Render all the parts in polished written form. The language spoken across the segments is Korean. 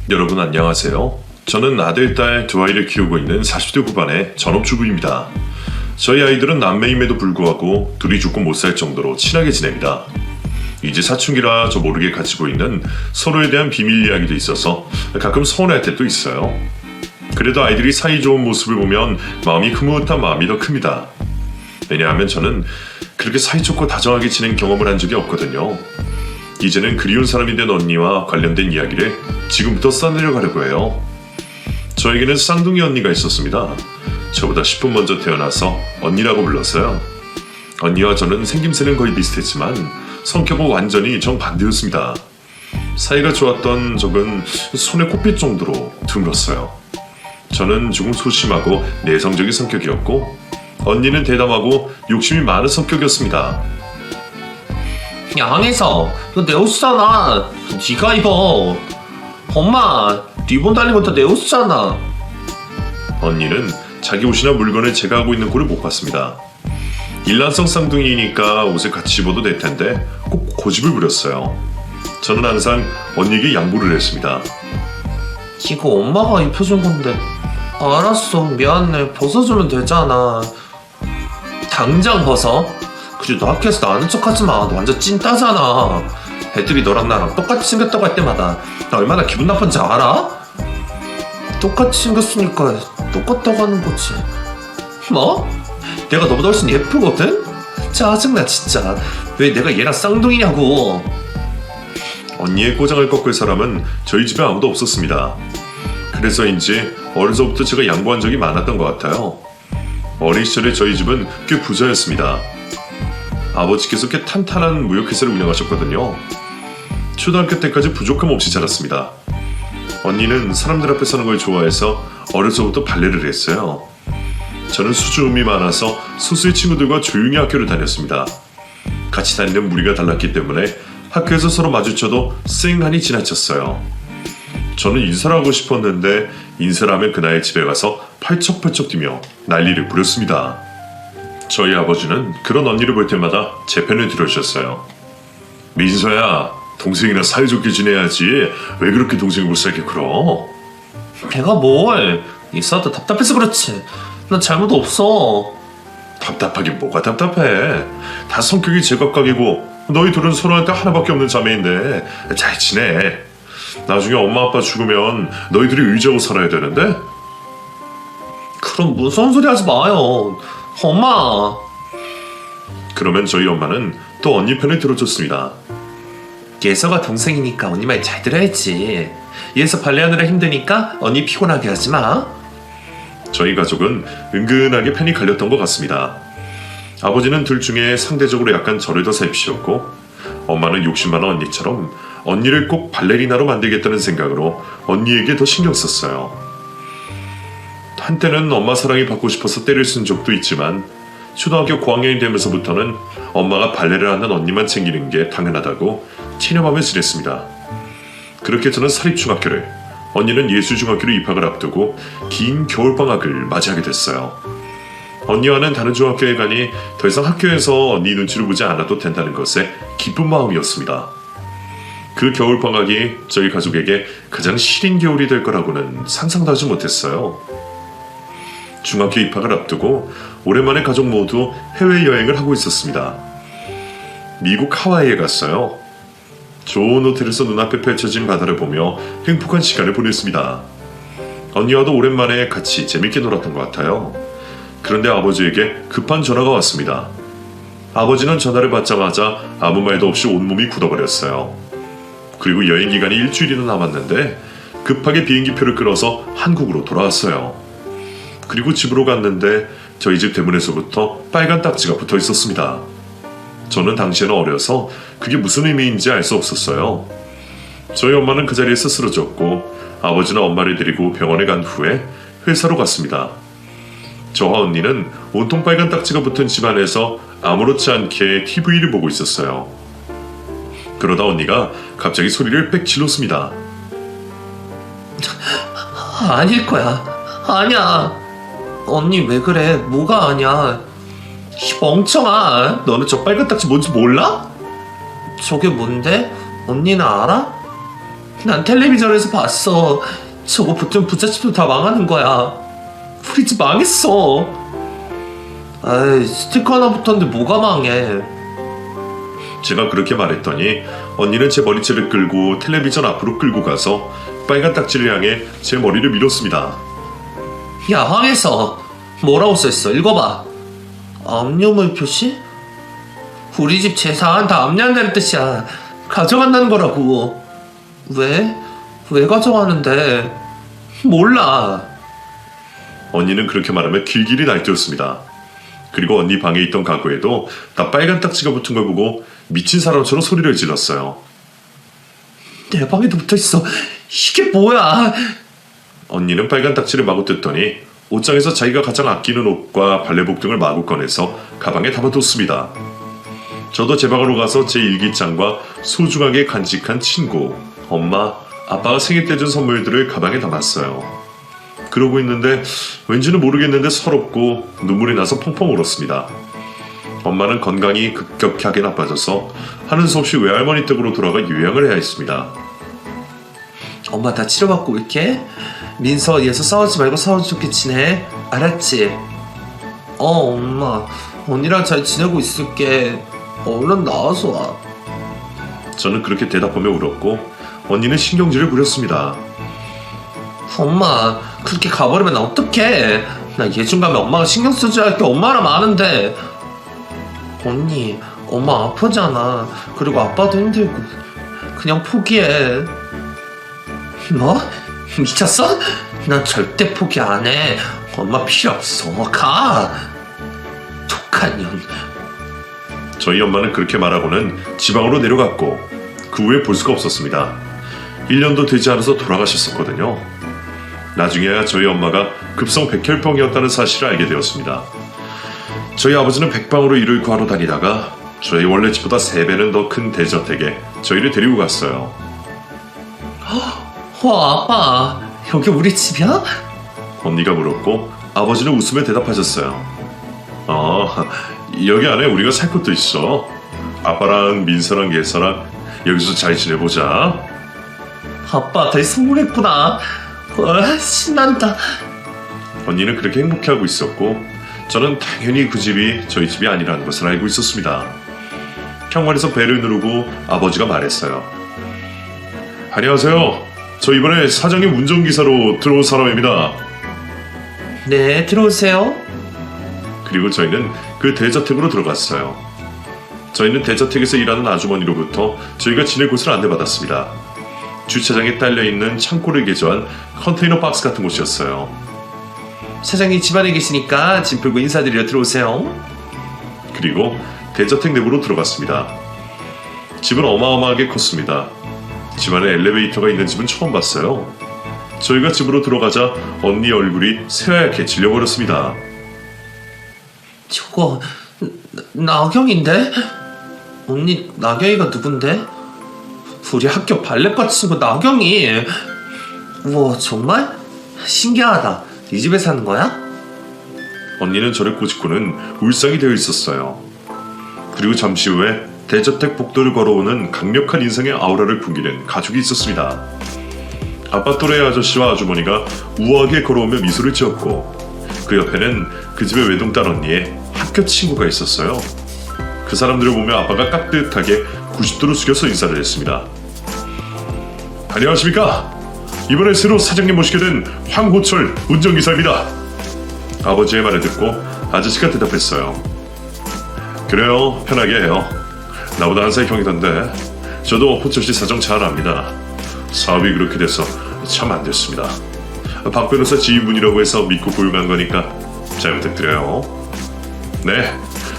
여러분 안녕하세요. 저는 아들, 딸 두 아이를 키우고 있는 40대 후반의 전업주부입니다. 저희 아이들은 남매임에도 불구하고 둘이 죽고 못 살 정도로 친하게 지냅니다. 이제 사춘기라 저 모르게 가지고 있는 서로에 대한 비밀 이야기도 있어서 가끔 서운할 때도 있어요. 그래도 아이들이 사이 좋은 모습을 보면 마음이 흐뭇한 마음이 더 큽니다. 왜냐하면 저는 그렇게 사이좋고 다정하게 지낸 경험을 한 적이 없거든요. 이제는 그리운 사람이 된 언니와 관련된 이야기를 지금부터 써내려가려고 해요. 저에게는 쌍둥이 언니가 있었습니다. 저보다 10분 먼저 태어나서 언니라고 불렀어요. 언니와 저는 생김새는 거의 비슷했지만 성격은 완전히 정반대였습니다. 사이가 좋았던 적은 손에 꼽힐 정도로 드물었어요. 저는 조금 소심하고 내성적인 성격이었고 언니는 대담하고 욕심이 많은 성격이었습니다. 야, 항해서 이거 내 옷이잖아. 네가 입어. 엄마, 리본 달린 건 다 내 옷이잖아. 언니는 자기 옷이나 물건을 제가 하고 있는 꼴을 못 봤습니다. 일란성 쌍둥이니까 옷을 같이 입어도 될 텐데 꼭 고집을 부렸어요. 저는 항상 언니에게 양보를 했습니다. 이거 엄마가 입혀준 건데. 알았어, 미안해. 벗어주면 되잖아. 당장 벗어. 그리고 너 학교에서 나 아는 척 하지 마. 너 완전 찐따잖아. 애들이 너랑 나랑 똑같이 생겼다고 할 때마다 나 얼마나 기분 나쁜지 알아? 똑같이 생겼으니까 똑같다고 하는 거지. 뭐? 내가 너보다 훨씬 예쁘거든? 짜증나 진짜. 왜 내가 얘랑 쌍둥이냐고. 언니의 꼬장을 꺾을 사람은 저희 집에 아무도 없었습니다. 그래서인지 어려서부터 제가 양보한 적이 많았던 것 같아요. 어린 시절에 저희 집은 꽤 부자였습니다. 아버지께서 꽤 탄탄한 무역회사를 운영하셨거든요. 초등학교 때까지 부족함 없이 자랐습니다. 언니는 사람들 앞에 서는 걸 좋아해서 어려서부터 발레를 했어요. 저는 수줍음이 많아서 소수의 친구들과 조용히 학교를 다녔습니다. 같이 다니는 무리가 달랐기 때문에 학교에서 서로 마주쳐도 쌩하니 지나쳤어요. 저는 인사를 하고 싶었는데 인사를 하면 그날의 집에 가서 팔척팔척 뛰며 난리를 부렸습니다. 저희 아버지는 그런 언니를 볼 때마다 제 편을 들어주셨어요. 민서야, 동생이랑 사이좋게 지내야지 왜 그렇게 동생을 못 살게 굴어? 내가 뭘. 있어도 답답해서 그렇지. 난 잘못 없어. 답답하긴 뭐가 답답해. 다 성격이 제각각이고 너희 둘은 서로한테 하나밖에 없는 자매인데 잘 지내. 나중에 엄마 아빠 죽으면 너희들이 의지하고 살아야 되는데? 그럼 무서운 소리 하지 마요. 엄마. 그러면 저희 엄마는 또 언니 편을 들어줬습니다. 예서가 동생이니까 언니 말 잘 들어야지. 예서 발레하느라 힘드니까 언니 피곤하게 하지 마. 저희 가족은 은근하게 편이 갈렸던 것 같습니다. 아버지는 둘 중에 상대적으로 약간 저를 더 살피셨고 엄마는 욕심 많은 언니처럼 언니를 꼭 발레리나로 만들겠다는 생각으로 언니에게 더 신경 썼어요. 한때는 엄마 사랑이 받고 싶어서 때를 쓴 적도 있지만 초등학교 고학년이 되면서부터는 엄마가 발레를 하는 언니만 챙기는 게 당연하다고 체념하며 지냈습니다. 그렇게 저는 사립중학교를, 언니는 예술중학교로 입학을 앞두고 긴 겨울방학을 맞이하게 됐어요. 언니와는 다른 중학교에 가니 더 이상 학교에서 언니 눈치를 보지 않아도 된다는 것에 기쁜 마음이었습니다. 그 겨울방학이 저희 가족에게 가장 시린 겨울이 될 거라고는 상상도 하지 못했어요. 중학교 입학을 앞두고 오랜만에 가족 모두 해외여행을 하고 있었습니다. 미국 하와이에 갔어요. 좋은 호텔에서 눈앞에 펼쳐진 바다를 보며 행복한 시간을 보냈습니다. 언니와도 오랜만에 같이 재밌게 놀았던 것 같아요. 그런데 아버지에게 급한 전화가 왔습니다. 아버지는 전화를 받자마자 아무 말도 없이 온몸이 굳어버렸어요. 그리고 여행 기간이 일주일이나 남았는데 급하게 비행기표를 끊어서 한국으로 돌아왔어요. 그리고 집으로 갔는데 저희 집 대문에서부터 빨간 딱지가 붙어 있었습니다. 저는 당시에는 어려서 그게 무슨 의미인지 알 수 없었어요. 저희 엄마는 그 자리에서 쓰러졌고 아버지는 엄마를 데리고 병원에 간 후에 회사로 갔습니다. 저와 언니는 온통 빨간 딱지가 붙은 집안에서 아무렇지 않게 TV를 보고 있었어요. 그러다 언니가 갑자기 소리를 빽 질렀습니다. 아닐 거야. 아니야. 언니 왜 그래? 뭐가 아니야? 이 멍청아. 너는 저 빨간 딱지 뭔지 몰라? 저게 뭔데? 언니는 알아? 난 텔레비전에서 봤어. 저거 붙으면 부잣집도 다 망하는 거야. 우리 집 망했어. 아이, 스티커 하나 붙었는데 뭐가 망해. 제가 그렇게 말했더니 언니는 제 머리채를 끌고 텔레비전 앞으로 끌고 가서 빨간 딱지를 향해 제 머리를 밀었습니다. 야, 황해서 뭐라고 써있어? 읽어봐. 압류물 표시? 우리 집 재산 다 압류한다는 뜻이야. 가져간다는 거라고. 왜? 왜 가져가는데? 몰라. 언니는 그렇게 말하며 길길이 날뛰었습니다. 그리고 언니 방에 있던 가구에도 나 빨간 딱지가 붙은 걸 보고 미친 사람처럼 소리를 질렀어요. 내 방에도 붙어있어. 이게 뭐야? 언니는 빨간 딱지를 마구 뜯더니 옷장에서 자기가 가장 아끼는 옷과 발레복 등을 마구 꺼내서 가방에 담아뒀습니다. 저도 제 방으로 가서 제 일기장과 소중하게 간직한 친구, 엄마, 아빠가 생일 때 준 선물들을 가방에 담았어요. 그러고 있는데 왠지는 모르겠는데 서럽고 눈물이 나서 펑펑 울었습니다. 엄마는 건강이 급격하게 나빠져서 하는 수 없이 외할머니 댁으로 돌아가 요양을 해야 했습니다. 엄마 다 치료받고 올게. 민서 얘서 싸우지 말고 사이좋게 지내. 알았지? 엄마. 언니랑 잘 지내고 있을게. 얼른 나와서 와. 저는 그렇게 대답하며 울었고 언니는 신경질을 부렸습니다. 엄마, 그렇게 가버리면 어떡해. 나 예중 가면 엄마가 신경 써줘야 할 게 얼마나 많은데. 언니, 엄마 아프잖아. 그리고 아빠도 힘들고. 그냥 포기해. 뭐? 미쳤어? 난 절대 포기 안 해. 엄마 필요 없어. 가. 독한 년. 저희 엄마는 그렇게 말하고는 지방으로 내려갔고 그 후에 볼 수가 없었습니다. 1년도 되지 않아서 돌아가셨었거든요. 나중에야 저희 엄마가 급성 백혈병이었다는 사실을 알게 되었습니다. 저희 아버지는 백방으로 일을 구하러 다니다가 저희 원래 집보다 3배는 더 큰 대저택에 저희를 데리고 갔어요. 아빠, 여기 우리 집이야? 언니가 물었고 아버지는 웃으며 대답하셨어요. 여기 안에 우리가 살 곳도 있어. 아빠랑 민서랑 예서랑 여기서 잘 지내보자. 아빠 다시 성공했구나. 와, 신난다. 언니는 그렇게 행복해하고 있었고 저는 당연히 그 집이 저희 집이 아니라는 것을 알고 있었습니다. 현관에서 벨을 누르고 아버지가 말했어요. 안녕하세요. 저 이번에 사장님 운전기사로 들어온 사람입니다. 네, 들어오세요. 그리고 저희는 그 대저택으로 들어갔어요. 저희는 대저택에서 일하는 아주머니로부터 저희가 지낼 곳을 안내받았습니다. 주차장에 딸려있는 창고를 개조한 컨테이너 박스 같은 곳이었어요. 사장님 집안에 계시니까 짐 풀고 인사드리러 들어오세요. 그리고 대저택 내부로 들어갔습니다. 집은 어마어마하게 컸습니다. 집안에 엘리베이터가 있는 집은 처음 봤어요. 저희가 집으로 들어가자 언니 얼굴이 새하얗게 질려버렸습니다. 저거 나경인데? 언니 나경이가 누군데? 우리 학교 발레과 친구 나경이. 우와, 정말? 신기하다. 이 집에 사는 거야? 언니는 저를 꼬집고는 울상이 되어 있었어요. 그리고 잠시 후에 대저택 복도를 걸어오는 강력한 인상의 아우라를 풍기는 가족이 있었습니다. 아빠 또래의 아저씨와 아주머니가 우아하게 걸어오며 미소를 지었고 그 옆에는 그 집의 외동딸 언니의 학교 친구가 있었어요. 그 사람들을 보며 아빠가 깍듯하게 90도로 숙여서 인사를 했습니다. 안녕하십니까? 이번에 새로 사장님 모시게 된 황호철 운전기사입니다. 아버지의 말을 듣고 아저씨가 대답했어요. 그래요, 편하게 해요. 나보다 한 살 형이던데 저도 호철씨 사정 잘 압니다. 사업이 그렇게 돼서 참 안 됐습니다. 박 변호사 지인분이라고 해서 믿고 고용한 거니까 잘 부탁드려요. 네,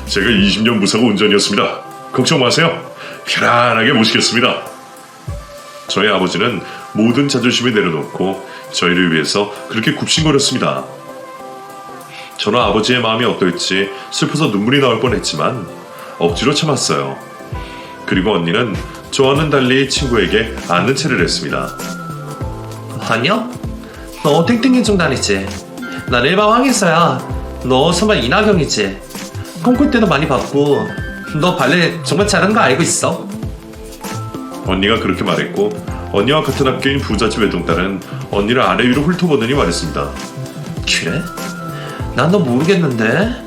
제가 20년 무사고 운전이었습니다. 걱정 마세요. 편안하게 모시겠습니다. 저희 아버지는 모든 자존심을 내려놓고 저희를 위해서 그렇게 굽신거렸습니다. 저는 아버지의 마음이 어떨지 슬퍼서 눈물이 나올 뻔했지만 억지로 참았어요. 그리고 언니는 저와는 달리 친구에게 아는 체를 했습니다. 아니야? 너 땡땡이 좀 다니지? 나 일반 황했어야. 너 선발 이나경이지? 콩쿨 때도 많이 봤고 너 발레 정말 잘하는 거 알고 있어. 언니가 그렇게 말했고 언니와 같은 학교인 부잣집 외동딸은 언니를 아래 위로 훑어보더니 말했습니다. 그래? 난 너 모르겠는데?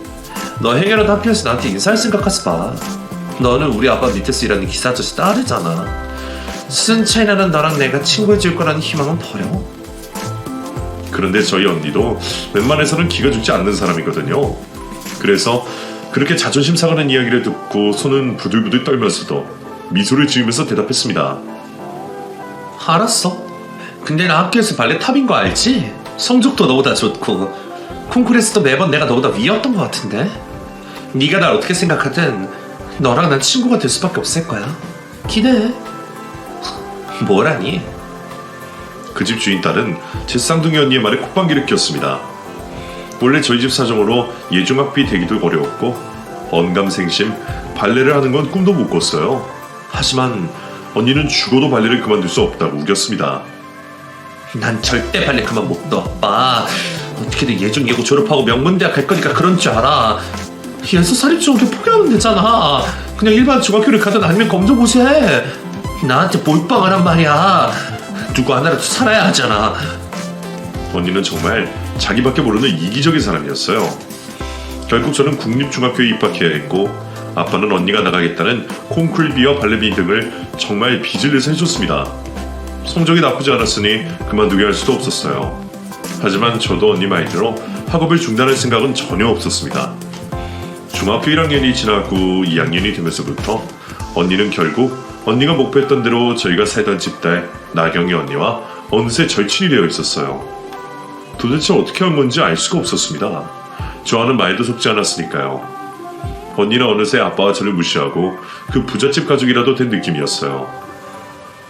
너 행여라도 학교에서 나한테 인사할 생각하지 마. 너는 우리 아빠 밑에서 일하는 기사 아저씨 딸이잖아. 순차이나는 너랑 내가 친구해질 거라는 희망은 버려. 그런데 저희 언니도 웬만해서는 기가 죽지 않는 사람이거든요. 그래서 그렇게 자존심 상하는 이야기를 듣고 손은 부들부들 떨면서도 미소를 지으면서 대답했습니다. 알았어. 근데 나 학교에서 발레 탑인 거 알지? 성적도 너보다 좋고 콩쿠르에서도 매번 내가 너보다 위였던 것 같은데? 네가 날 어떻게 생각하든 너랑 난 친구가 될 수밖에 없을 거야. 기대해. 뭐라니? 그 집 주인 딸은 제 쌍둥이 언니의 말에 콧방귀를 뀌었습니다. 원래 저희 집 사정으로 예중학비 되기도 어려웠고 언감생심 발레를 하는 건 꿈도 못 꿨어요. 하지만 언니는 죽어도 발레를 그만둘 수 없다고 우겼습니다. 난 절대 발레 그만 못 둬. 아빠 어떻게든 예중 예고 졸업하고 명문대학 갈 거니까 그런 줄 알아. 예서 사립중학교 포기하면 되잖아. 그냥 일반 중학교를 가든 아니면 검정고시 해. 나한테 몰빵하란 말이야. 누구 하나라도 살아야 하잖아. 언니는 정말 자기밖에 모르는 이기적인 사람이었어요. 결국 저는 국립중학교에 입학해야 했고 아빠는 언니가 나가겠다는 콩쿨비와 발레비 등을 정말 빚을 내서 해줬습니다. 성적이 나쁘지 않았으니 그만두게 할 수도 없었어요. 하지만 저도 언니 말대로 학업을 중단할 생각은 전혀 없었습니다. 중학교 1학년이 지나고 2학년이 되면서부터 언니는 결국 언니가 목표했던 대로 저희가 살던 집딸 나경이 언니와 어느새 절친이 되어 있었어요. 도대체 어떻게 한 건지 알 수가 없었습니다. 좋아하는 말도 속지 않았으니까요. 언니는 어느새 아빠와 저를 무시하고 그 부잣집 가족이라도 된 느낌이었어요.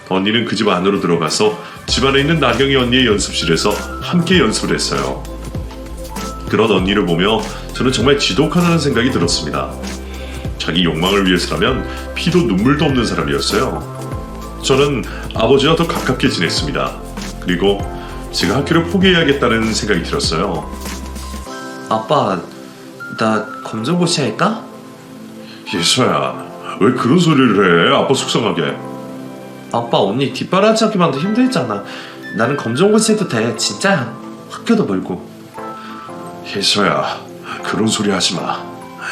언니는 그 집 안으로 들어가서 집 안에 있는 나경이 언니의 연습실에서 함께 연습을 했어요. 그런 언니를 보며 저는 정말 지독하다는 생각이 들었습니다. 자기 욕망을 위해서라면 피도 눈물도 없는 사람이었어요. 저는 아버지와 더 가깝게 지냈습니다. 그리고 제가 학교를 포기해야겠다는 생각이 들었어요. 아빠 나 검정고시 할까? 예서야, 왜 그런 소리를 해? 아빠 속상하게. 아빠 언니 뒷바라지 하기만도 힘들잖아. 나는 검정고시 해도 돼. 진짜야. 학교도 멀고. 예서야, 그런 소리 하지 마.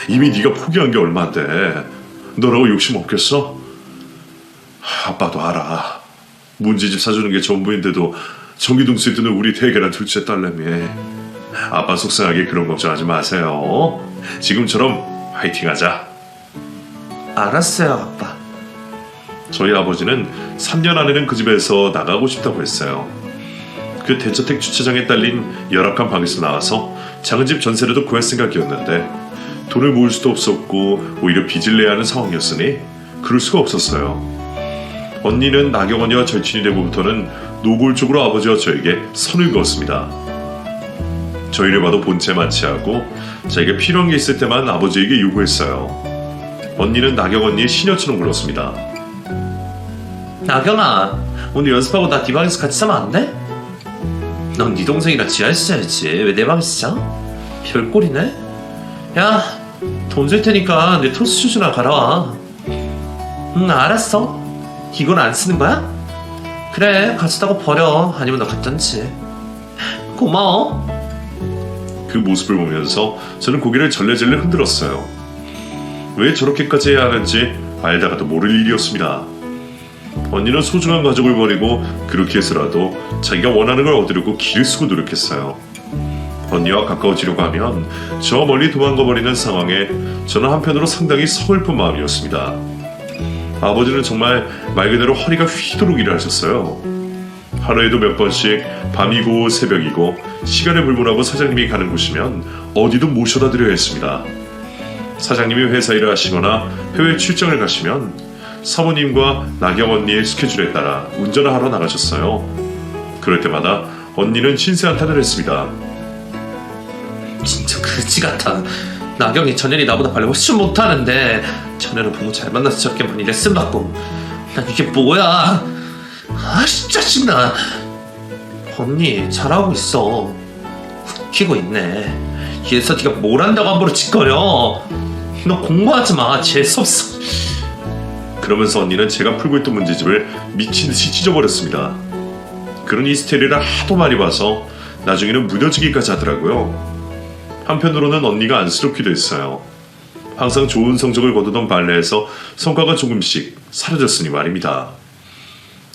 이미 네가 포기한 게 얼만데 너라고 욕심 없겠어? 아빠도 알아. 문제집 사주는 게 전부인데도 전기동수에 드는 우리 대개란 둘째 딸내미. 아빠 속상하게 그런 걱정하지 마세요. 지금처럼 화이팅하자. 알았어요 아빠. 저희 아버지는 3년 안에는 그 집에서 나가고 싶다고 했어요. 그 대저택 주차장에 딸린 열악한 방에서 나와서 작은 집 전세라도 구할 생각이었는데 돈을 모을 수도 없었고 오히려 빚을 내야 하는 상황이었으니 그럴 수가 없었어요. 언니는 나경 언니와 절친이 되고부터는 노골적으로 아버지와 저에게 선을 그었습니다. 저희를 봐도 본체 마취하고 자기가 필요한 게 있을 때만 아버지에게 요구했어요. 언니는 나경 언니의 시녀처럼 굴었습니다. 나경아 오늘 연습하고 나 네 방에서 같이 자면 안 돼? 넌 네 동생이랑 지하에서 자야지. 왜 내 방에서 자? 별꼴이네. 야 돈 줄 테니까 내 토스슈즈나 갈아와. 알았어. 이건 안 쓰는 거야? 그래 가져다가 버려. 아니면 너 갖던지. 고마워. 그 모습을 보면서 저는 고개를 절레절레 흔들었어요. 왜 저렇게까지 해야 하는지 알다가도 모를 일이었습니다. 언니는 소중한 가족을 버리고 그렇게 해서라도 자기가 원하는 걸 얻으려고 기를 쓰고 노력했어요. 언니와 가까워지려고 하면 저 멀리 도망가 버리는 상황에 저는 한편으로 상당히 서글픈 마음이었습니다. 아버지는 정말 말 그대로 허리가 휘도록 일을 하셨어요. 하루에도 몇 번씩 밤이고 새벽이고 시간을 불문하고 사장님이 가는 곳이면 어디든 모셔다 드려야 했습니다. 사장님이 회사 일을 하시거나 해외 출장을 가시면 사모님과 나경 언니의 스케줄에 따라 운전을 하러 나가셨어요. 그럴 때마다 언니는 신세 한탄을 했습니다. 진짜 그지 같아. 나경이 전현이 나보다 발레 훨씬 못하는데 전현은 부모 잘 만나서 저렇게 많이 레슨 받고 난 이게 뭐야. 아 진짜 짜증나. 언니 잘하고 있어. 웃기고 있네. 얘서 네가 뭘 한다고 함부로 짓거려. 너 공부하지 마. 재수없어. 그러면서 언니는 제가 풀고 있던 문제집을 미친듯이 찢어버렸습니다. 그런 히스테리를 하도 많이 봐서 나중에는 무뎌지기까지 하더라고요. 한편으로는 언니가 안쓰럽기도 했어요. 항상 좋은 성적을 거두던 발레에서 성과가 조금씩 사라졌으니 말입니다.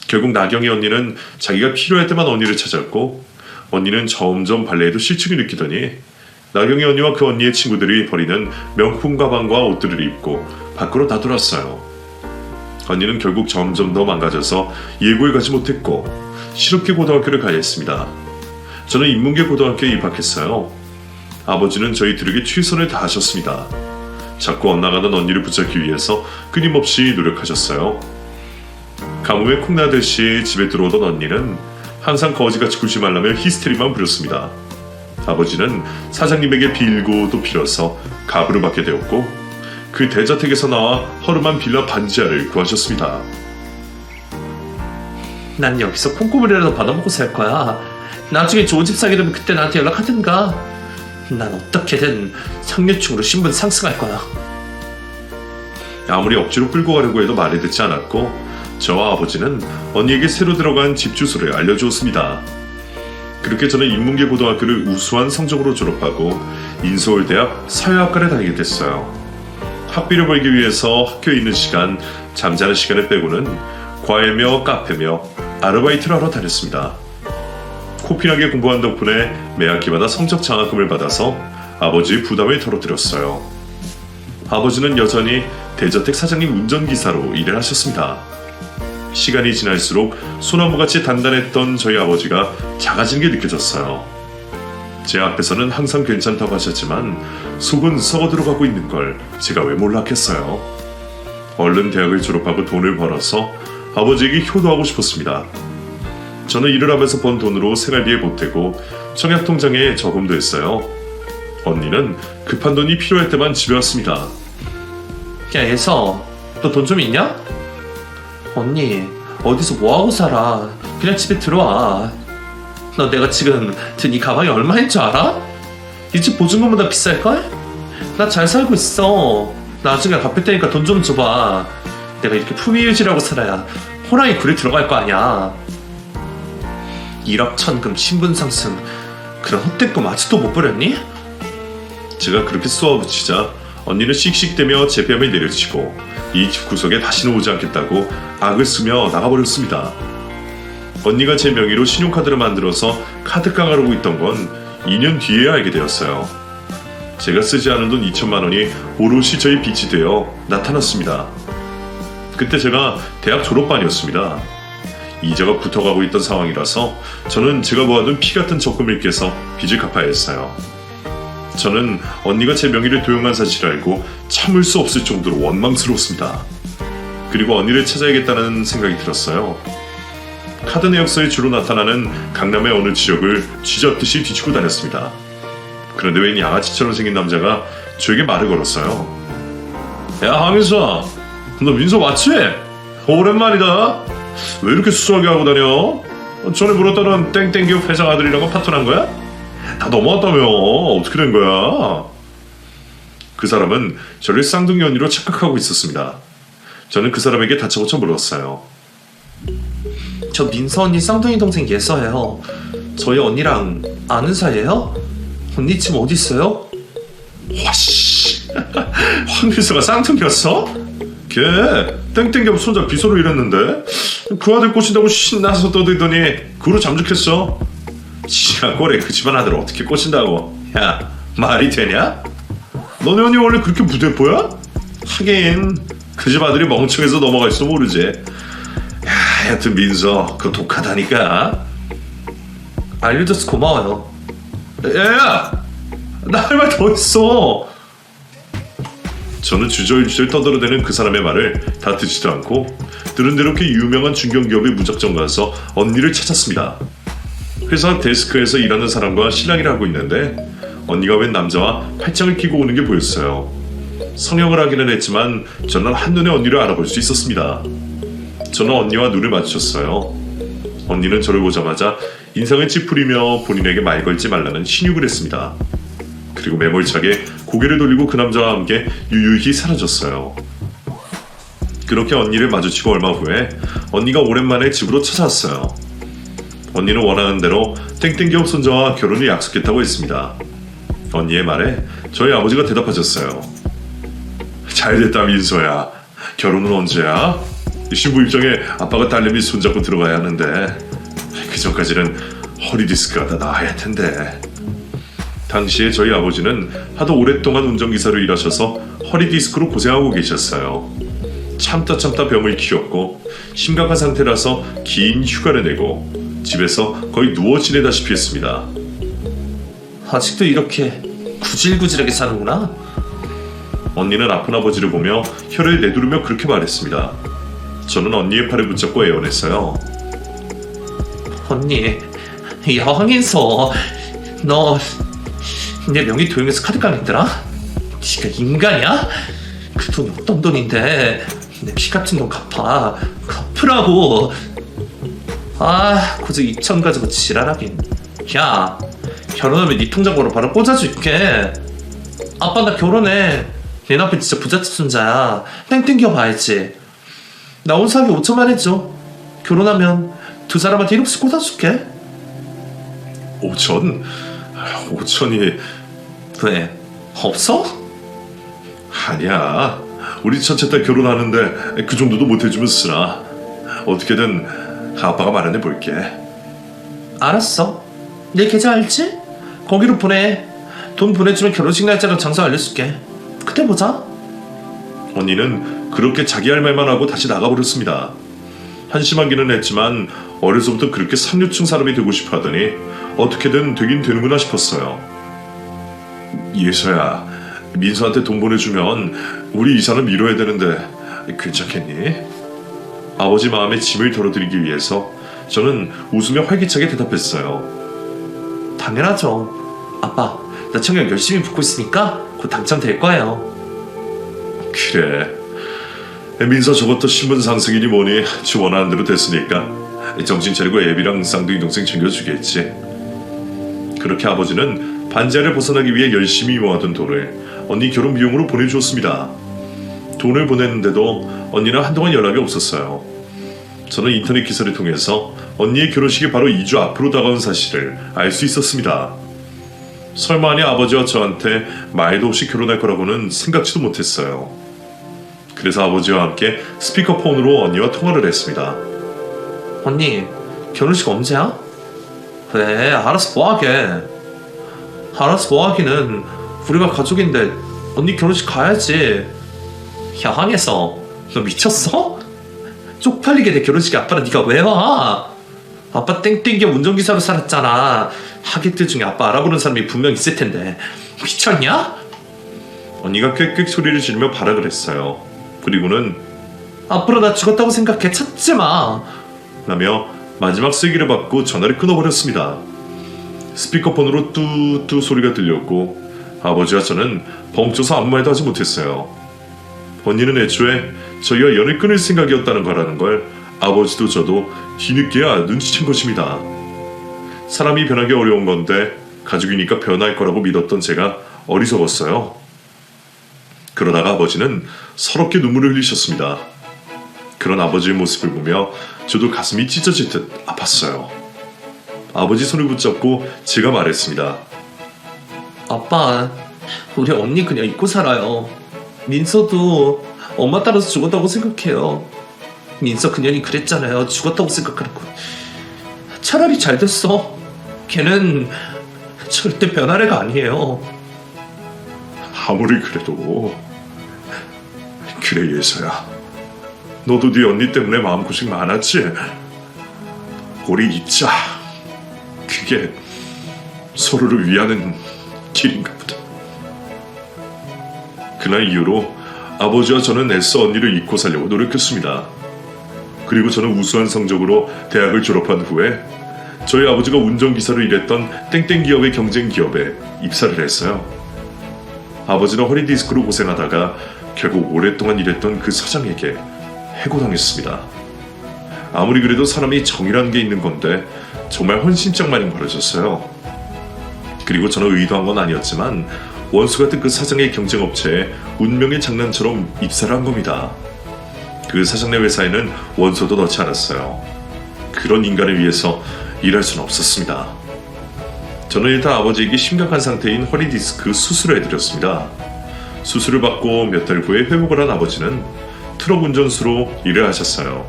결국 나경이 언니는 자기가 필요할 때만 언니를 찾았고 언니는 점점 발레에도 실증을 느끼더니 나경이 언니와 그 언니의 친구들이 버리는 명품 가방과 옷들을 입고 밖으로 나돌았어요. 언니는 결국 점점 더 망가져서 예고에 가지 못했고 실업계 고등학교를 가야 했습니다. 저는 인문계 고등학교에 입학했어요. 아버지는 저희들에게 최선을 다하셨습니다. 자꾸 엇나가는 언니를 붙잡기 위해서 끊임없이 노력하셨어요. 가뭄에 콩나듯이 집에 들어오던 언니는 항상 거지같이 굴지 말라며 히스테리만 부렸습니다. 아버지는 사장님에게 빌고 또 빌어서 가부를 받게 되었고 그 대저택에서 나와 허름한 빌라 반지하를 구하셨습니다. 난 여기서 콩고물이라도 받아먹고 살 거야. 나중에 좋은 집 사게 되면 그때 나한테 연락하든가. 난 어떻게든 상류층으로 신분 상승할 거야. 아무리 억지로 끌고 가려고 해도 말을 듣지 않았고 저와 아버지는 언니에게 새로 들어간 집 주소를 알려주었습니다. 그렇게 저는 인문계 고등학교를 우수한 성적으로 졸업하고 인서울대학 사회학과를 다니게 됐어요. 학비를 벌기 위해서 학교에 있는 시간, 잠자는 시간을 빼고는 과외며 카페며 아르바이트를 하러 다녔습니다. 코피나게 공부한 덕분에 매 학기마다 성적 장학금을 받아서 아버지의 부담을 덜어드렸어요. 아버지는 여전히 대저택 사장님 운전기사로 일을 하셨습니다. 시간이 지날수록 소나무같이 단단했던 저희 아버지가 작아지는 게 느껴졌어요. 제 앞에서는 항상 괜찮다고 하셨지만 속은 썩어들어가고 있는 걸 제가 왜 몰랐겠어요. 얼른 대학을 졸업하고 돈을 벌어서 아버지에게 효도하고 싶었습니다. 저는 일을 하면서 번 돈으로 생활비에 보태고 청약통장에 저금도 했어요. 언니는 급한 돈이 필요할 때만 집에 왔습니다. 야 예서, 너 돈 좀 있냐? 언니 어디서 뭐하고 살아? 그냥 집에 들어와. 너 내가 지금 든 이 가방이 얼마인 줄 알아? 이 집 보증금보다 비쌀걸? 나 잘 살고 있어. 나중에 갚을 테니까 돈 좀 줘봐. 내가 이렇게 품위유지라고 살아야 호랑이 굴에 들어갈 거 아니야. 1억 천금 신분 상승, 그런 헛된 꿈 아직도 못 버렸니? 제가 그렇게 쏘아붙이자 언니는 씩씩대며 제 뺨을 내려치고 이 집 구석에 다시는 오지 않겠다고 악을 쓰며 나가버렸습니다. 언니가 제 명의로 신용카드를 만들어서 카드 깡하려고 있던 건 2년 뒤에야 알게 되었어요. 제가 쓰지 않은 돈 2천만 원이 오롯이 저희 빚이 되어 나타났습니다. 그때 제가 대학 졸업반이었습니다. 이자가 붙어가고 있던 상황이라서 저는 제가 모아둔 피 같은 적금을 깨서 빚을 갚아야 했어요. 저는 언니가 제 명의를 도용한 사실을 알고 참을 수 없을 정도로 원망스러웠습니다. 그리고 언니를 찾아야겠다는 생각이 들었어요. 카드 내역서에 주로 나타나는 강남의 어느 지역을 쥐잡듯이 뒤치고 다녔습니다. 그런데 웬 양아치처럼 생긴 남자가 저에게 말을 걸었어요. 야 황민수아, 너 민서 맞지? 오랜만이다. 왜 이렇게 수수하게 하고 다녀? 전에 물었다는 땡땡기업 회장 아들이라고 파토난 거야? 다 넘어왔다며. 어떻게 된 거야? 그 사람은 저를 쌍둥이 언니로 착각하고 있었습니다. 저는 그 사람에게 다짜고짜 물었어요. 저 민서 언니 쌍둥이 동생 예서예요. 저희 언니랑 아는 사이예요? 언니 지금 어디 있어요? 와씨, 황민수가 쌍둥이였어? 걔 땡땡기업 손자 비서로 일했는데 그 아들 꼬신다고 신나서 떠들더니 그로 잠적했어. 지가 꼴에 그 집안 아들 어떻게 꼬신다고. 야, 말이 되냐? 너네 언니 원래 그렇게 무대뽀야? 하긴 그 집 아들이 멍청해서 넘어갈지도 모르지. 야, 하여튼 민서 그거 독하다니까. 알려줘서 고마워요. 야야, 나 할 말 더 있어. 저는 주절주절 떠들어대는 그 사람의 말을 다 듣지도 않고 들은 대로 그 유명한 중견기업에 무작정 가서 언니를 찾았습니다. 회사 데스크에서 일하는 사람과 실랑이를 하고 있는데 언니가 웬 남자와 팔짱을 끼고 오는 게 보였어요. 성형을 하기는 했지만 저는 한눈에 언니를 알아볼 수 있었습니다. 저는 언니와 눈을 마주쳤어요. 언니는 저를 보자마자 인상을 찌푸리며 본인에게 말 걸지 말라는 신용을 했습니다. 그리고 매몰차게 고개를 돌리고 그 남자와 함께 유유히 사라졌어요. 그렇게 언니를 마주치고 얼마 후에 언니가 오랜만에 집으로 찾아왔어요. 언니는 원하는 대로 땡땡기업 손자와 결혼을 약속했다고 했습니다. 언니의 말에 저희 아버지가 대답하셨어요. 잘됐다 민서야. 결혼은 언제야? 신부 입장에 아빠가 딸내미 손잡고 들어가야 하는데 그 전까지는 허리 디스크가 다 나아야 텐데. 당시에 저희 아버지는 하도 오랫동안 운전기사로 일하셔서 허리 디스크로 고생하고 계셨어요. 참다 병을 키웠고 심각한 상태라서 긴 휴가를 내고 집에서 거의 누워 지내다시피 했습니다. 아직도 이렇게 구질구질하게 사는구나. 언니는 아픈 아버지를 보며 혀를 내두르며 그렇게 말했습니다. 저는 언니의 팔을 붙잡고 애원했어요. 언니, 여왕에서 너 내 명의 도용해서 카드 깡했더라? 네가 인간이야? 그 돈이 어떤 돈인데 내 피 같은 돈 갚으라고. 고작 2천 가지고 지랄하긴. 야, 결혼하면 네 통장번호 바로 꽂아줄게. 아빠 나 결혼해. 내 남편 진짜 부잣집 손자야. 땡땡겨 봐야지. 나 온 사람이 5천만 해줘. 결혼하면 두 사람한테 1억씩 꽂아줄게. 5천? 5천이... 왜? 없어? 아니야. 우리 첫째 딸 결혼하는데 그 정도도 못해주면 쓰나. 어떻게든 아빠가 마련해 볼게. 알았어. 내 계좌 알지? 거기로 보내. 돈 보내주면 결혼식 날짜랑 장소 알려줄게. 그때 보자. 언니는 그렇게 자기 할 말만 하고 다시 나가버렸습니다. 한심하기는 했지만 어려서부터 그렇게 상류층 사람이 되고 싶어 하더니 어떻게든 되긴 되는구나 싶었어요. 예서야, 민서한테 돈 보내주면 우리 이사는 미뤄야 되는데 괜찮겠니? 아버지 마음에 짐을 덜어드리기 위해서 저는 웃으며 활기차게 대답했어요. 당연하죠. 아빠, 나 청약 열심히 붙고 있으니까 곧 당첨될 거예요. 그래. 민서 저것도 신분 상승이니 뭐니 지 원하는 대로 됐으니까 정신 차리고 애비랑 쌍둥이 동생 챙겨주겠지. 그렇게 아버지는 반지하를 벗어나기 위해 열심히 모아둔 돈을 언니 결혼 비용으로 보내주었습니다. 돈을 보냈는데도 언니는 한동안 연락이 없었어요. 저는 인터넷 기사를 통해서 언니의 결혼식이 바로 2주 앞으로 다가온 사실을 알 수 있었습니다. 설마니 아버지와 저한테 말도 없이 결혼할 거라고는 생각지도 못했어요. 그래서 아버지와 함께 스피커폰으로 언니와 통화를 했습니다. 언니, 결혼식 언제야? 왜? 알아서 뭐하게. 알아서 뭐하기는 우리가 가족인데 언니 결혼식 가야지. 야, 항해서 너 미쳤어? 쪽팔리게 내 결혼식에 아빠랑 네가 왜 와? 아빠 땡땡기업 운전기사로 살았잖아. 하객들 중에 아빠 알아보는 사람이 분명 있을 텐데 미쳤냐? 언니가 꽥꽥 소리를 지르며 발악을 했어요. 그리고는 앞으로 나 죽었다고 생각해. 찾지 마. 라며 마지막 쓰기를 받고 전화를 끊어버렸습니다. 스피커폰으로 뚜뚜 소리가 들렸고 아버지와 저는 벙쪄서 아무 말도 하지 못했어요. 언니는 애초에 저희와 연을 끊을 생각이었다는 거라는 걸 아버지도 저도 뒤늦게야 눈치챈 것입니다. 사람이 변하기 어려운 건데 가족이니까 변할 거라고 믿었던 제가 어리석었어요. 그러다가 아버지는 서럽게 눈물을 흘리셨습니다. 그런 아버지의 모습을 보며 저도 가슴이 찢어질 듯 아팠어요. 아버지 손을 붙잡고 제가 말했습니다. 아빠, 우리 언니 그냥 잊고 살아요. 민서도 엄마 따라서 죽었다고 생각해요. 민서 그년이 그랬잖아요. 죽었다고 생각하라고. 차라리 잘 됐어. 걔는 절대 변할 애가 아니에요. 아무리 그래도 그래 예서야, 너도 네 언니 때문에 마음고생 많았지? 우리 잊자. 그게 서로를 위하는 길인가 보다. 그날 이후로 아버지와 저는 애써 언니를 잊고 살려고 노력했습니다. 그리고 저는 우수한 성적으로 대학을 졸업한 후에 저희 아버지가 운전기사로 일했던 땡땡기업의 경쟁기업에 입사를 했어요. 아버지는 허리디스크로 고생하다가 결국 오랫동안 일했던 그 사장에게 해고당했습니다. 아무리 그래도 사람이 정이라는 게 있는 건데 정말 헌신짝만이 벌어졌어요. 그리고 저는 의도한 건 아니었지만 원수 같은 그 사장의 경쟁업체에 운명의 장난처럼 입사를 한 겁니다. 그 사장네 회사에는 원소도 넣지 않았어요. 그런 인간을 위해서 일할 수는 없었습니다. 저는 일단 아버지에게 심각한 상태인 허리 디스크 수술을 해드렸습니다. 수술을 받고 몇 달 후에 회복을 한 아버지는 트럭 운전수로 일을 하셨어요.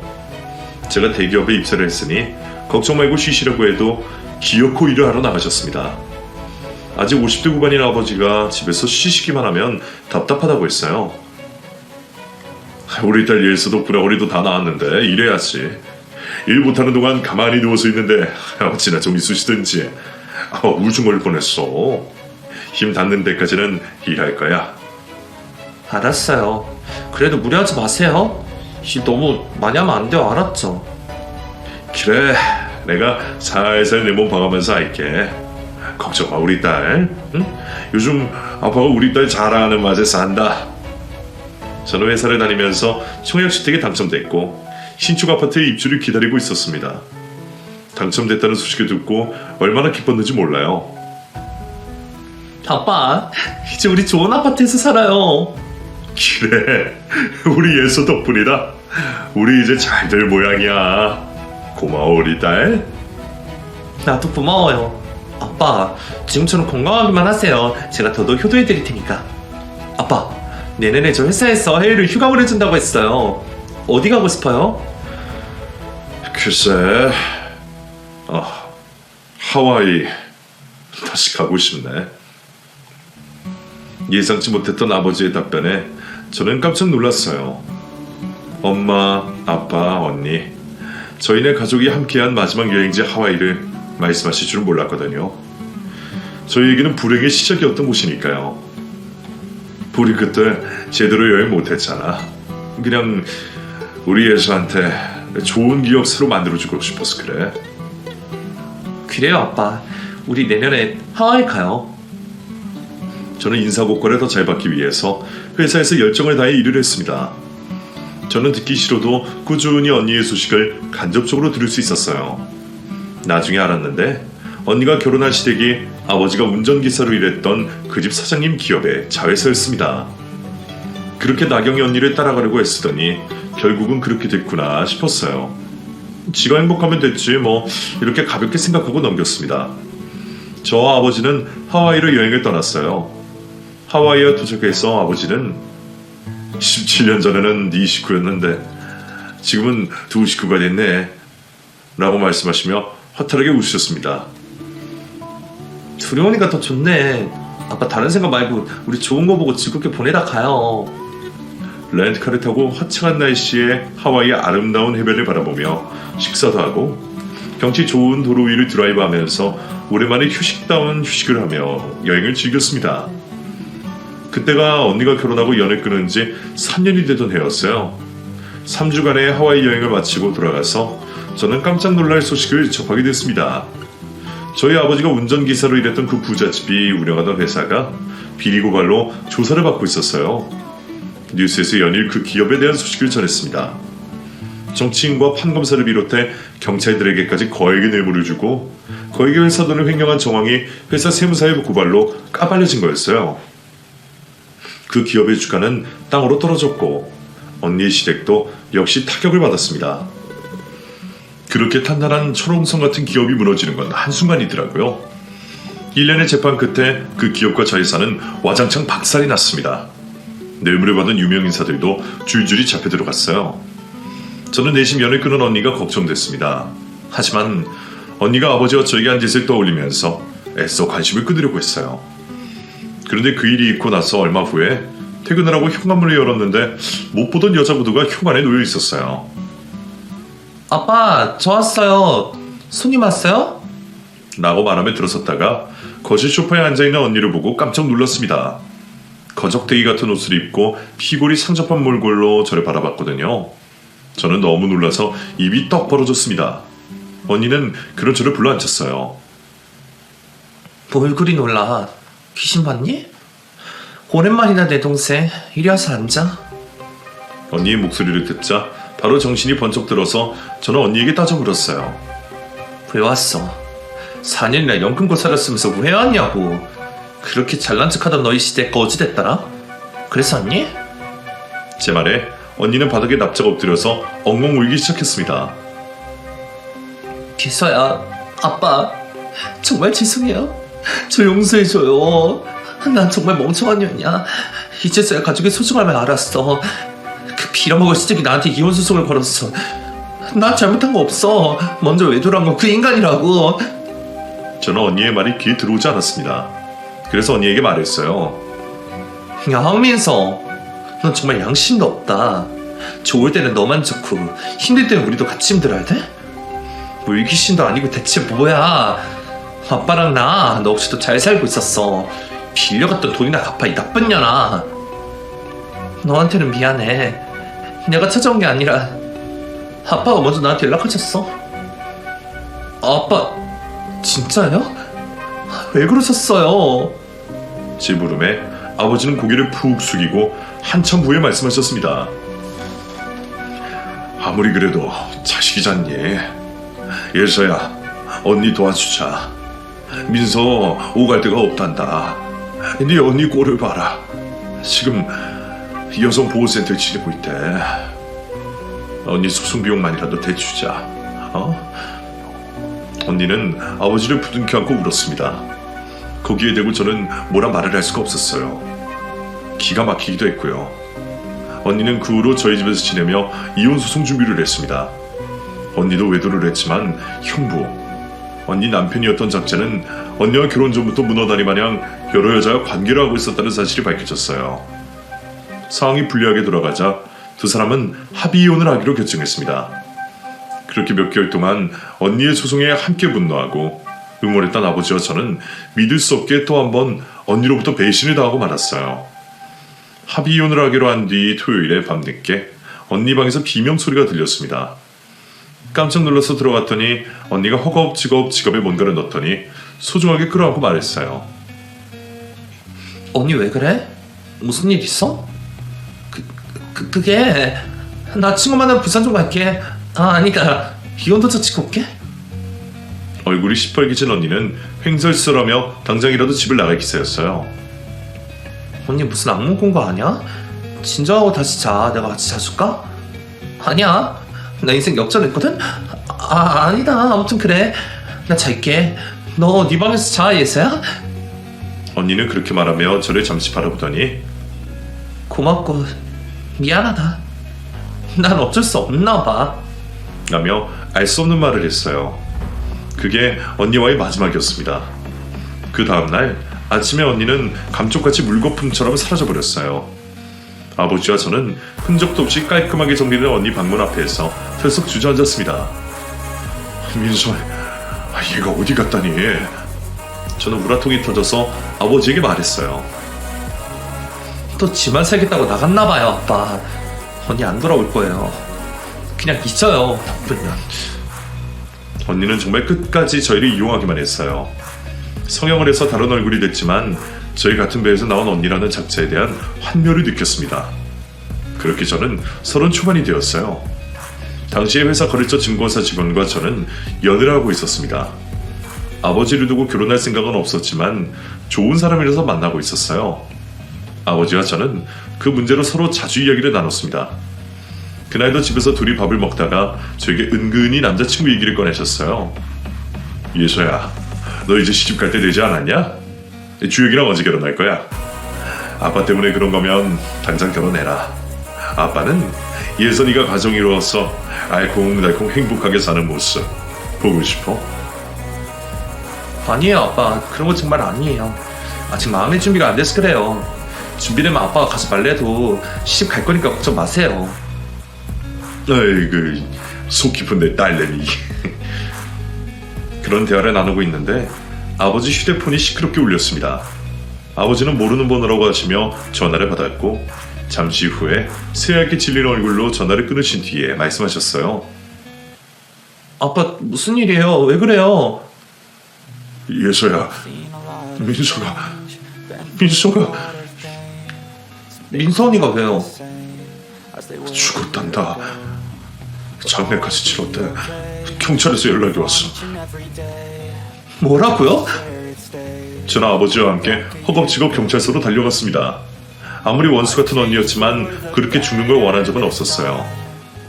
제가 대기업에 입사를 했으니 걱정 말고 쉬시라고 해도 기어코 일을 하러 나가셨습니다. 아직 50대 후반인 아버지가 집에서 쉬시기만 하면 답답하다고 했어요. 우리 딸 예수도 부랴거리도 다 나왔는데 일해야지. 일 못하는 동안 가만히 누워서 있는데 어찌나 좀 있으시든지. 우중 올 뻔했어. 힘 닿는 데까지는 일할 거야. 알았어요. 그래도 무리하지 마세요. 일 너무 많이 하면 안 돼요. 알았죠? 그래, 내가 살살 내 몸 봐가면서 할게. 걱정 마, 우리 딸. 응? 요즘 아빠가 우리 딸 잘하는 맛에 산다. 저는 회사를 다니면서 청약주택에 당첨됐고 신축 아파트의 입주를 기다리고 있었습니다. 당첨됐다는 소식을 듣고 얼마나 기뻤는지 몰라요. 아빠, 이제 우리 좋은 아파트에서 살아요. 그래, 우리 예수 덕분이다. 우리 이제 잘 될 모양이야. 고마워, 우리 딸. 나도 고마워요. 아빠, 지금처럼 건강하기만 하세요. 제가 더더욱 효도해드릴 테니까. 아빠, 내년에 저 회사에서 해외를 휴가 보내준다고 했어요. 어디 가고 싶어요? 글쎄, 하와이 다시 가고 싶네. 예상치 못했던 아버지의 답변에 저는 깜짝 놀랐어요. 엄마, 아빠, 언니, 저희네 가족이 함께한 마지막 여행지 하와이를 말씀하실 줄은 몰랐거든요. 저희에게는 불행의 시작이었던 곳이니까요. 우리 그때 제대로 여행 못했잖아. 그냥 우리 예수한테 좋은 기억 새로 만들어주고 싶어서 그래. 그래요, 아빠. 우리 내년에 하와이 가요. 저는 인사고과를 더 잘 받기 위해서 회사에서 열정을 다해 일을 했습니다. 저는 듣기 싫어도 꾸준히 언니의 소식을 간접적으로 들을 수 있었어요. 나중에 알았는데 언니가 결혼할 시댁이 아버지가 운전기사로 일했던 그 집 사장님 기업의 자회사였습니다. 그렇게 나경이 언니를 따라가려고 애쓰더니 결국은 그렇게 됐구나 싶었어요. 지가 행복하면 됐지 뭐 이렇게 가볍게 생각하고 넘겼습니다. 저와 아버지는 하와이로 여행을 떠났어요. 하와이에 도착해서 아버지는 17년 전에는 네 식구였는데 지금은 두 식구가 됐네 라고 말씀하시며 허탈하게 웃으셨습니다. 둘이 오니까 더 좋네. 아빠 다른 생각 말고 우리 좋은 거 보고 즐겁게 보내다 가요. 렌트카를 타고 화창한 날씨에 하와이의 아름다운 해변을 바라보며 식사도 하고 경치 좋은 도로 위를 드라이브하면서 오랜만에 휴식다운 휴식을 하며 여행을 즐겼습니다. 그때가 언니가 결혼하고 연을 끊은 지 3년이 되던 해였어요. 3주간의 하와이 여행을 마치고 돌아가서 저는 깜짝 놀랄 소식을 접하게 됐습니다. 저희 아버지가 운전기사로 일했던 그 부잣집이 운영하던 회사가 비리 고발로 조사를 받고 있었어요. 뉴스에서 연일 그 기업에 대한 소식을 전했습니다. 정치인과 판검사를 비롯해 경찰들에게까지 거액의 뇌물을 주고 거액의 회사 돈을 횡령한 정황이 회사 세무사의 고발로 까발려진 거였어요. 그 기업의 주가는 땅으로 떨어졌고 언니의 시댁도 역시 타격을 받았습니다. 그렇게 탄탄한 철옹성 같은 기업이 무너지는 건 한순간이더라고요. 1년의 재판 끝에 그 기업과 자회사는 와장창 박살이 났습니다. 뇌물을 받은 유명 인사들도 줄줄이 잡혀 들어갔어요. 저는 내심 연을 끊은 언니가 걱정됐습니다. 하지만 언니가 아버지와 저에게 한 짓을 떠올리면서 애써 관심을 끄으려고 했어요. 그런데 그 일이 있고 나서 얼마 후에 퇴근을 하고 현관문을 열었는데 못 보던 여자 구두가 현관에 놓여 있었어요. 아빠, 저 왔어요. 손님 왔어요? 라고 말하며 들어섰다가 거실 소파에 앉아있는 언니를 보고 깜짝 놀랐습니다. 거적대기 같은 옷을 입고 피골이 상접한 몰골로 저를 바라봤거든요. 저는 너무 놀라서 입이 떡 벌어졌습니다. 언니는 그런 저를 불러앉혔어요. 뭘 그리 놀라? 귀신 봤니? 오랜만이다 내 동생. 이리 와서 앉아. 언니의 목소리를 듣자 바로 정신이 번쩍 들어서 저는 언니에게 따져 물었어요. 왜 왔어? 4년이나 연 끊고 살았으면서 왜 왔냐고. 그렇게 잘난 척하던 너희 시댁 거지 됐더라? 그래서 왔니? 제 말에 언니는 바닥에 납작 엎드려서 엉엉 울기 시작했습니다. 비서야, 아빠 정말 죄송해요. 저 용서해줘요. 난 정말 멍청한 년이야. 이제서야 가족의 소중함을 알았어. 그 빌어먹을 시댁이 나한테 이혼 소송을 걸었어. 나 잘못한 거 없어. 먼저 외도한 건 그 인간이라고. 저는 언니의 말이 귀에 들어오지 않았습니다. 그래서 언니에게 말했어요. 야, 황민서, 넌 정말 양심도 없다. 좋을 때는 너만 좋고 힘들 때는 우리도 같이 힘들어야 돼? 물귀신도 아니고 대체 뭐야. 아빠랑 나 너 없이도 잘 살고 있었어. 빌려갔던 돈이나 갚아, 이 나쁜 년아. 너한테는 미안해. 내가 찾아온 게 아니라 아빠가 먼저 나한테 연락하셨어. 아빠 진짜요? 왜 그러셨어요? 제 물음에 아버지는 고개를 푹 숙이고 한참 후에 말씀하셨습니다. 아무리 그래도 자식이잖니. 예서야, 언니 도와주자. 민서 오갈 데가 없단다. 네 언니 꼴을 봐라. 지금 여성보호센터에 지내고 있대. 언니 소송 비용만이라도 대주자. 언니는 아버지를 부둥켜 안고 울었습니다. 거기에 대고 저는 뭐라 말을 할 수가 없었어요. 기가 막히기도 했고요. 언니는 그 후로 저희 집에서 지내며 이혼 소송 준비를 했습니다. 언니도 외도를 했지만 형부, 언니 남편이었던 작자는 언니와 결혼 전부터 문어다리 마냥 여러 여자와 관계를 하고 있었다는 사실이 밝혀졌어요. 상황이 불리하게 돌아가자 두 사람은 합의 이혼을 하기로 결정했습니다. 그렇게 몇 개월 동안 언니의 소송에 함께 분노하고 응원했던 아버지와 저는 믿을 수 없게 또 한 번 언니로부터 배신을 당하고 말았어요. 합의 이혼을 하기로 한 뒤 토요일에 밤늦게 언니 방에서 비명 소리가 들렸습니다. 깜짝 놀라서 들어갔더니 언니가 허겁지겁 지갑에 뭔가를 넣더니 소중하게 끌어안고 말했어요. 언니 왜 그래? 무슨 일 있어? 그게 나 친구 만나면 부산 좀 갈게. 아니다, 이혼도 저 올게. 얼굴이 시뻘개진 언니는 횡설수설하며 당장이라도 집을 나갈 기세였어요. 언니 무슨 악몽 꾼 거 아니야? 진정하고 다시 자. 내가 같이 자줄까? 아니야, 나 인생 역전했거든? 아니다, 아무튼 그래. 나 잘게. 너 네 방에서 자, 예서야? 언니는 그렇게 말하며 저를 잠시 바라보더니 고맙고 미안하다. 난 어쩔 수 없나 봐. 라며 알 수 없는 말을 했어요. 그게 언니와의 마지막이었습니다. 그 다음날 아침에 언니는 감쪽같이 물거품처럼 사라져버렸어요. 아버지와 저는 흔적도 없이 깔끔하게 정리된 언니 방문 앞에서 털썩 주저앉았습니다. 민서, 얘가 어디 갔다니? 저는 우라통이 터져서 아버지에게 말했어요. 또 지만 살겠다고 나갔나 봐요, 아빠. 언니 안 돌아올 거예요. 그냥 있어요, 나쁜 년. 언니는 정말 끝까지 저희를 이용하기만 했어요. 성형을 해서 다른 얼굴이 됐지만 저희 같은 배에서 나온 언니라는 작자에 대한 환멸을 느꼈습니다. 그렇게 저는 30 초반이 되었어요. 당시에 회사 거래처 증권사 직원과 저는 연애를 하고 있었습니다. 아버지를 두고 결혼할 생각은 없었지만 좋은 사람이라서 만나고 있었어요. 아버지와 저는 그 문제로 서로 자주 이야기를 나눴습니다. 그날도 집에서 둘이 밥을 먹다가 저에게 은근히 남자친구 얘기를 꺼내셨어요. 예서야, 너 이제 시집 갈 때 되지 않았냐? 주혁이랑 언제 결혼할 거야? 아빠 때문에 그런 거면 당장 결혼해라. 아빠는 예선이가 가정 이루어서 알콩달콩 행복하게 사는 모습 보고 싶어. 아니에요, 아빠. 그런 거 정말 아니에요. 아직 마음의 준비가 안 돼서 그래요. 준비되면 아빠가 가서 말래도 시집 갈 거니까 걱정 마세요. 아이고, 속 깊은 내 딸내미. 그런 대화를 나누고 있는데 아버지 휴대폰이 시끄럽게 울렸습니다. 아버지는 모르는 번호라고 하시며 전화를 받았고 잠시 후에 새하얗게 질린 얼굴로 전화를 끊으신 뒤에 말씀하셨어요. 아빠 무슨 일이에요? 왜 그래요? 예서야, 민서가 민서 언니가 왜요? 죽었단다. 장례까지 치렀대. 경찰에서 연락이 왔어. 뭐라고요? 저는 아버지와 함께 허겁지겁 경찰서로 달려갔습니다. 아무리 원수 같은 언니였지만 그렇게 죽는 걸 원한 적은 없었어요.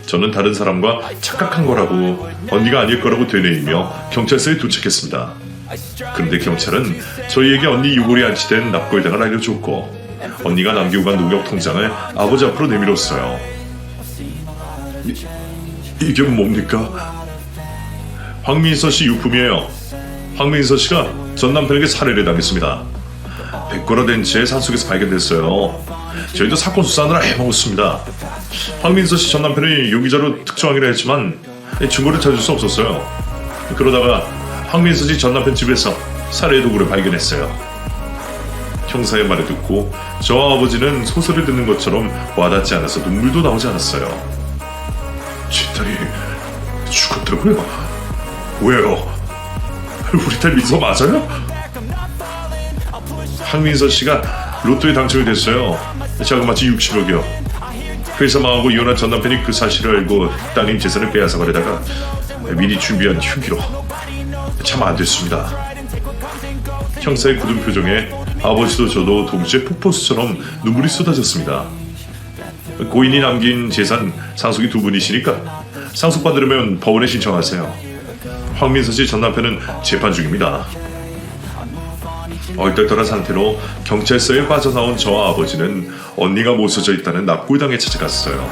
저는 다른 사람과 착각한 거라고, 언니가 아닐 거라고 되뇌이며 경찰서에 도착했습니다. 그런데 경찰은 저희에게 언니 유골이 안치된 납골당을 알려줬고 언니가 남기고 간 농협 통장을 아버지 앞으로 내밀었어요. 이게 뭡니까? 황민서 씨 유품이에요. 황민서 씨가 전 남편에게 살해를 당했습니다. 백골화된 채 산속에서 발견됐어요. 저희도 사건 수사하느라 해먹었습니다. 황민서 씨 전 남편이 용의자로 특정하기로 했지만 증거를 찾을 수 없었어요. 그러다가 황민서 씨 전 남편 집에서 살해 도구를 발견했어요. 형사의 말을 듣고 저와 아버지는 소설을 듣는 것처럼 와닿지 않아서 눈물도 나오지 않았어요. 제 딸이 죽었다고요? 왜요? 우리 딸 민서 맞아요? 황민서 씨가 로또에 당첨이 됐어요. 자그마치 60억이요. 회사 망하고 이혼한 전 남편이 그 사실을 알고 따님 재산을 빼앗아 가려다가 미리 준비한 흉기로 참 안 됐습니다. 형사의 굳은 표정에 아버지도 저도 동시에 폭포수처럼 눈물이 쏟아졌습니다. 고인이 남긴 재산 상속이 두 분이시니까 상속받으려면 법원에 신청하세요. 황민서 씨 전 남편은 재판 중입니다. 얼떨떨한 상태로 경찰서에 빠져나온 저와 아버지는 언니가 못 써져 있다는 납골당에 찾아갔어요.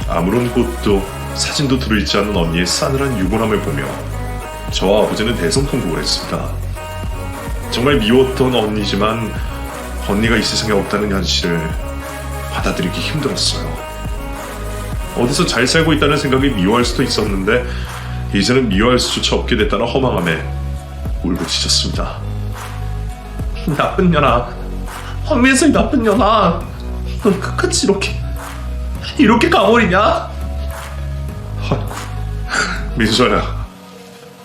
아무런 꽃도 사진도 들어있지 않은 언니의 싸늘한 유골함을 보며 저와 아버지는 대성통곡을 했습니다. 정말 미웠던 언니지만 언니가 이 세상에 없다는 현실을 받아들이기 힘들었어요. 어디서 잘 살고 있다는 생각이 미워할 수도 있었는데 이제는 미워할 수조차 없게 됐다는 허망함에 울고 지쳤습니다. 나쁜 년아, 황민서이 나쁜 년아, 넌 끝까지 이렇게 가버리냐? 아이고,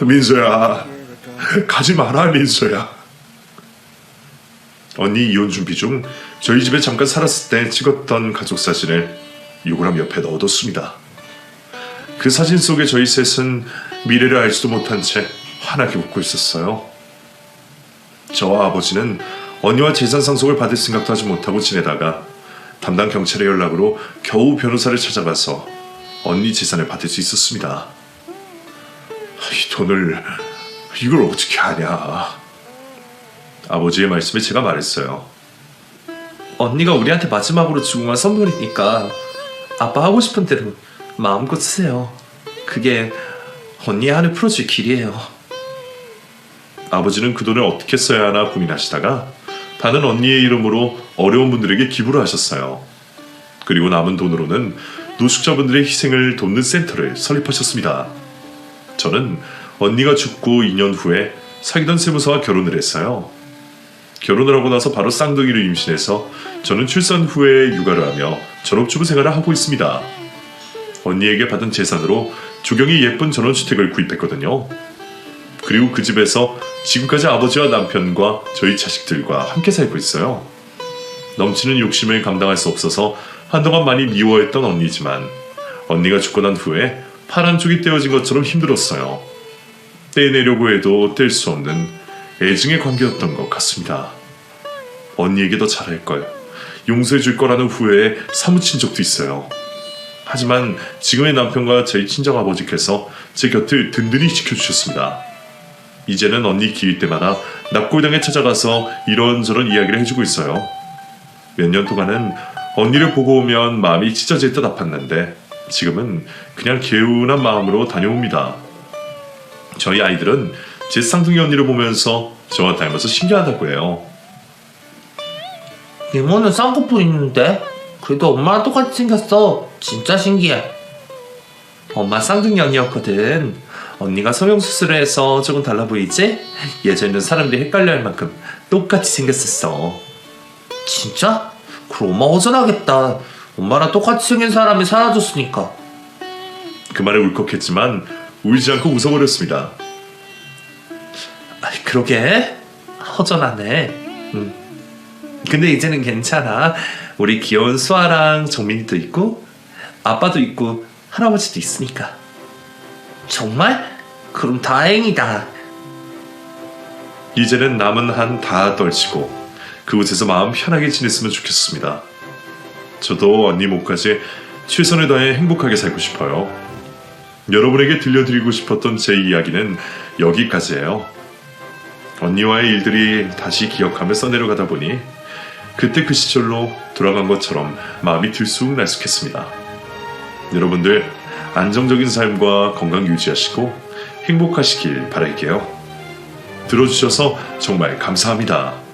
민서야, 가지 마라, 민서야. 언니 이혼 준비 중 저희 집에 잠깐 살았을 때 찍었던 가족 사진을 유골함 옆에 넣어뒀습니다. 그 사진 속에 저희 셋은 미래를 알지도 못한 채 환하게 웃고 있었어요. 저와 아버지는 언니와 재산 상속을 받을 생각도 하지 못하고 지내다가 담당 경찰의 연락으로 겨우 변호사를 찾아가서 언니 재산을 받을 수 있었습니다. 이 돈을 이걸 어떻게 하냐. 아버지의 말씀에 제가 말했어요. 언니가 우리한테 마지막으로 주고 간 선물이니까 아빠 하고 싶은 대로 마음껏 쓰세요. 그게 언니의 한을 풀어줄 길이에요. 아버지는 그 돈을 어떻게 써야 하나 고민하시다가 다른 언니의 이름으로 어려운 분들에게 기부를 하셨어요. 그리고 남은 돈으로는 노숙자분들의 희생을 돕는 센터를 설립하셨습니다. 저는 언니가 죽고 2년 후에 사귀던 세무사와 결혼을 했어요. 결혼을 하고 나서 바로 쌍둥이를 임신해서 저는 출산 후에 육아를 하며 전업주부 생활을 하고 있습니다. 언니에게 받은 재산으로 조경이 예쁜 전원주택을 구입했거든요. 그리고 그 집에서 지금까지 아버지와 남편과 저희 자식들과 함께 살고 있어요. 넘치는 욕심을 감당할 수 없어서 한동안 많이 미워했던 언니지만 언니가 죽고 난 후에 파란 쪽이 떼어진 것처럼 힘들었어요. 떼내려고 해도 뗄 수 없는 애증의 관계였던 것 같습니다. 언니에게 더 잘할 걸, 용서해 줄 거라는 후회에 사무친 적도 있어요. 하지만 지금의 남편과 저희 친정아버지께서 제 곁을 든든히 지켜주셨습니다. 이제는 언니 기일 때마다 납골당에 찾아가서 이런저런 이야기를 해주고 있어요. 몇 년 동안은 언니를 보고 오면 마음이 찢어질 듯 아팠는데 지금은 그냥 개운한 마음으로 다녀옵니다. 저희 아이들은 제 쌍둥이 언니를 보면서 저와 닮아서 신기하다고 해요. 이모는 쌍꺼풀 있는데 그래도 엄마랑 똑같이 생겼어. 진짜 신기해. 엄마 쌍둥이 언니였거든. 언니가 성형수술을 해서 조금 달라 보이지? 예전에는 사람들이 헷갈려할 만큼 똑같이 생겼었어. 진짜? 그럼 엄마 허전하겠다. 엄마랑 똑같이 생긴 사람이 사라졌으니까. 그 말에 울컥했지만 울지 않고 웃어버렸습니다. 그러게 허전하네. 근데 이제는 괜찮아. 우리 귀여운 수아랑 정민이도 있고 아빠도 있고 할아버지도 있으니까. 정말? 그럼 다행이다. 이제는 남은 한 다 떨치고 그곳에서 마음 편하게 지냈으면 좋겠습니다. 저도 언니 목까지 최선을 다해 행복하게 살고 싶어요. 여러분에게 들려드리고 싶었던 제 이야기는 여기까지예요. 언니와의 일들이 다시 기억하며 써내려가다 보니 그때 그 시절로 돌아간 것처럼 마음이 들쑥날쑥했습니다. 여러분들 안정적인 삶과 건강 유지하시고 행복하시길 바랄게요. 들어주셔서 정말 감사합니다.